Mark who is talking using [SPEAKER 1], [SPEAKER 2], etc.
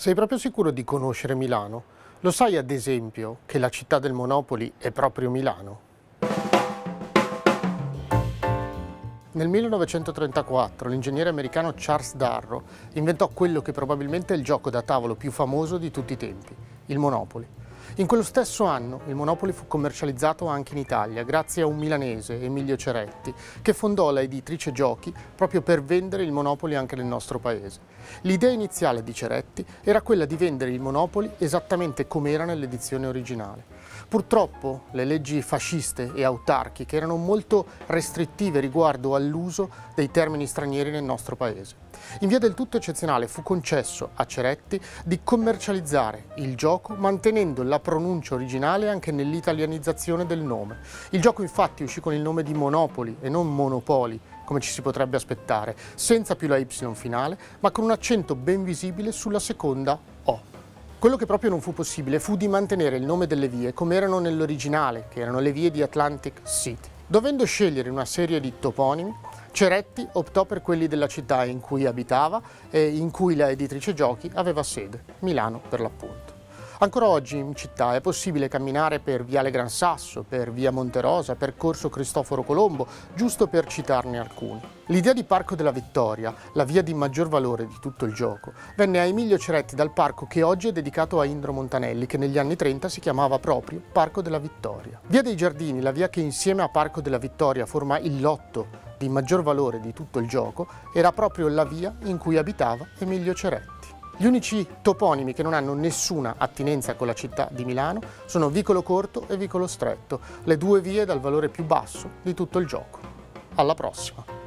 [SPEAKER 1] Sei proprio sicuro di conoscere Milano? Lo sai ad esempio che la città del Monopoli è proprio Milano? Nel 1934 l'ingegnere americano Charles Darrow inventò quello che probabilmente è il gioco da tavolo più famoso di tutti i tempi, il Monopoli. In quello stesso anno il Monopoli fu commercializzato anche in Italia grazie a un milanese, Emilio Ceretti, che fondò la editrice Giochi proprio per vendere il Monopoli anche nel nostro paese. L'idea iniziale di Ceretti era quella di vendere il Monopoli esattamente come era nell'edizione originale. Purtroppo le leggi fasciste e autarchiche erano molto restrittive riguardo all'uso dei termini stranieri nel nostro paese. In via del tutto eccezionale fu concesso a Ceretti di commercializzare il gioco mantenendo la pronuncia originale anche nell'italianizzazione del nome. Il gioco infatti uscì con il nome di Monopoli e non Monopoli, come ci si potrebbe aspettare, senza più la Y finale, ma con un accento ben visibile sulla seconda O. Quello che proprio non fu possibile fu di mantenere il nome delle vie come erano nell'originale, che erano le vie di Atlantic City. Dovendo scegliere una serie di toponimi, Ceretti optò per quelli della città in cui abitava e in cui la editrice Giochi aveva sede, Milano per l'appunto. Ancora oggi in città è possibile camminare per Viale Gran Sasso, per Via Monterosa, per Corso Cristoforo Colombo, giusto per citarne alcuni. L'idea di Parco della Vittoria, la via di maggior valore di tutto il gioco, venne a Emilio Ceretti dal parco che oggi è dedicato a Indro Montanelli, che negli anni 30 si chiamava proprio Parco della Vittoria. Via dei Giardini, la via che insieme a Parco della Vittoria forma il lotto di maggior valore di tutto il gioco, era proprio la via in cui abitava Emilio Ceretti. Gli unici toponimi che non hanno nessuna attinenza con la città di Milano sono Vicolo Corto e Vicolo Stretto, le due vie dal valore più basso di tutto il gioco. Alla prossima!